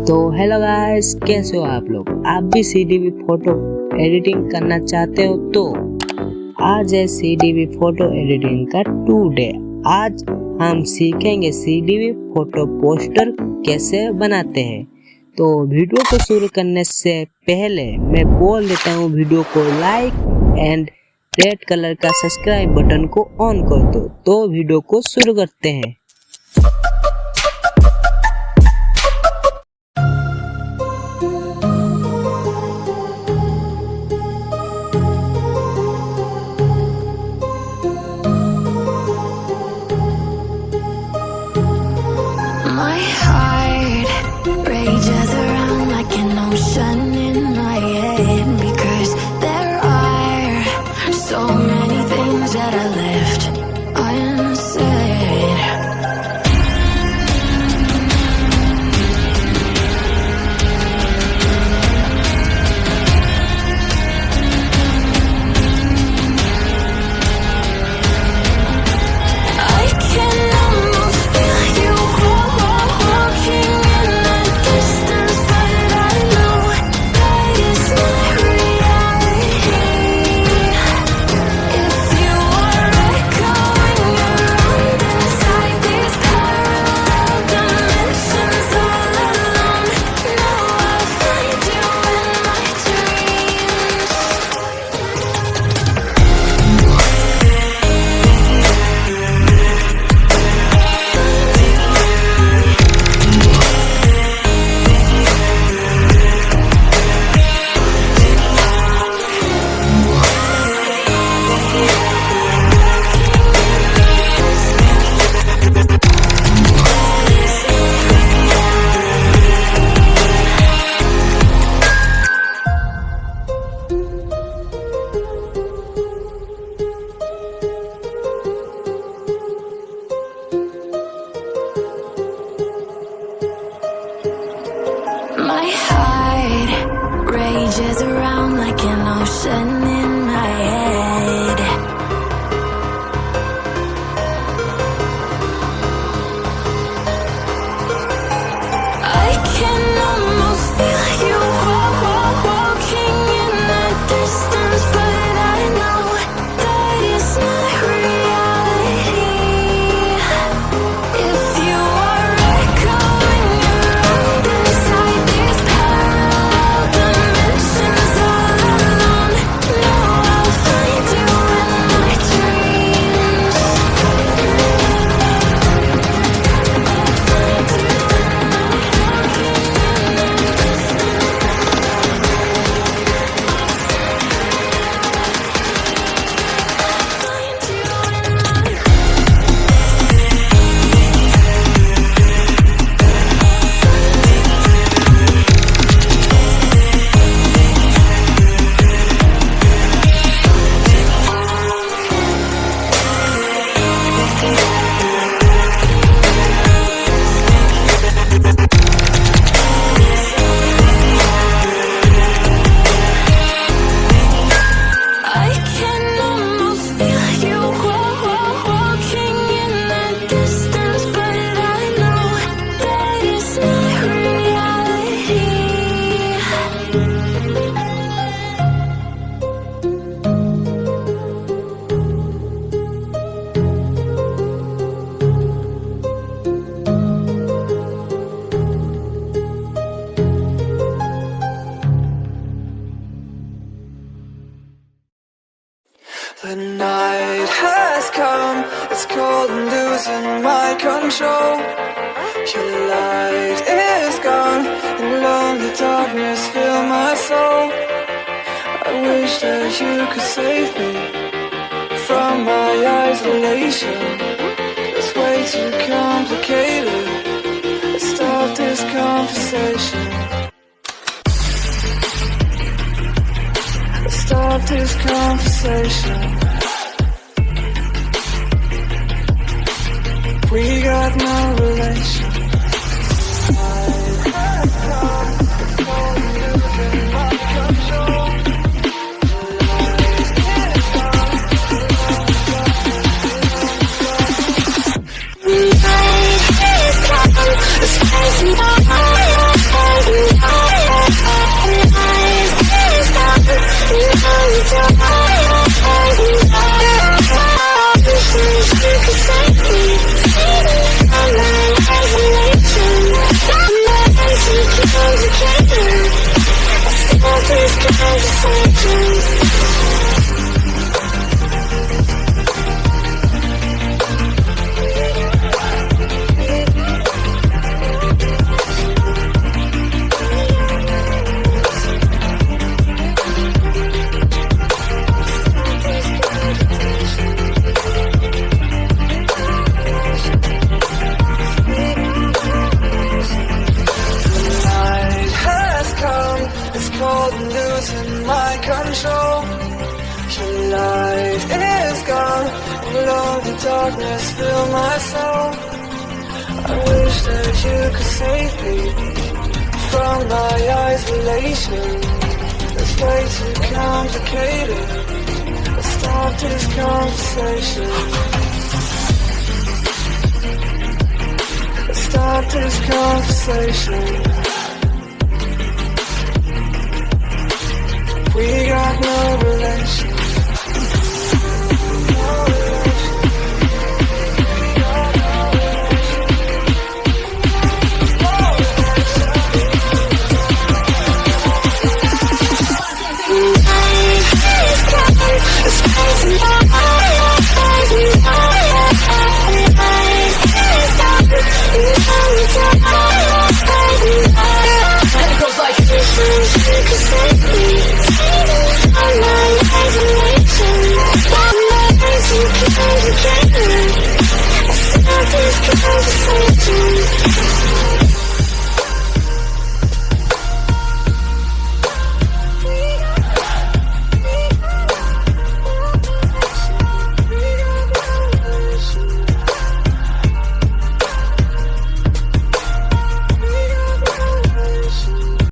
तो hello guys, कैसे हो आप लोग। आप भी CDP फोटो एडिटिंग करना चाहते हो तो आज है CDP फोटो एडिटिंग का 2 डे। आज हम सीखेंगे CDP फोटो पोस्टर कैसे बनाते हैं। तो वीडियो को शुरू करने से पहले मैं बोल देता हूँ, वीडियो को लाइक एंड रेड कलर का सब्सक्राइब बटन को ऑन कर दो। तो वीडियो को शुरू करते हैं। My heart rages around like an ocean in my head, because there are so many things that I left unsaid. I can almost feel you walking in the distance, but I know that it's not reality. If you are echoing around inside these parallel dimensions all alone, now I'll find you in my dreams. My heart rages around like an ocean in my head. I can almost feel you walking in the distance, but I know that it's not reality. If you are echoing around inside these parallel dimensions all alone, now I'll find you in my dreams. I can almost feel you walking in the distance, but I know that it's not reality. The night has come, it's cold and losing my control. Your light is gone, and lonely darkness fill my soul. I wish that you could save me from my isolation. It's way too complicated. Let's stop this conversation. Let's stop this conversation. We got no relation. It's crazy, darkness fill my soul. I wish that you could save me from my isolation. It's way too complicated. Let's start this conversation. Let's start this conversation.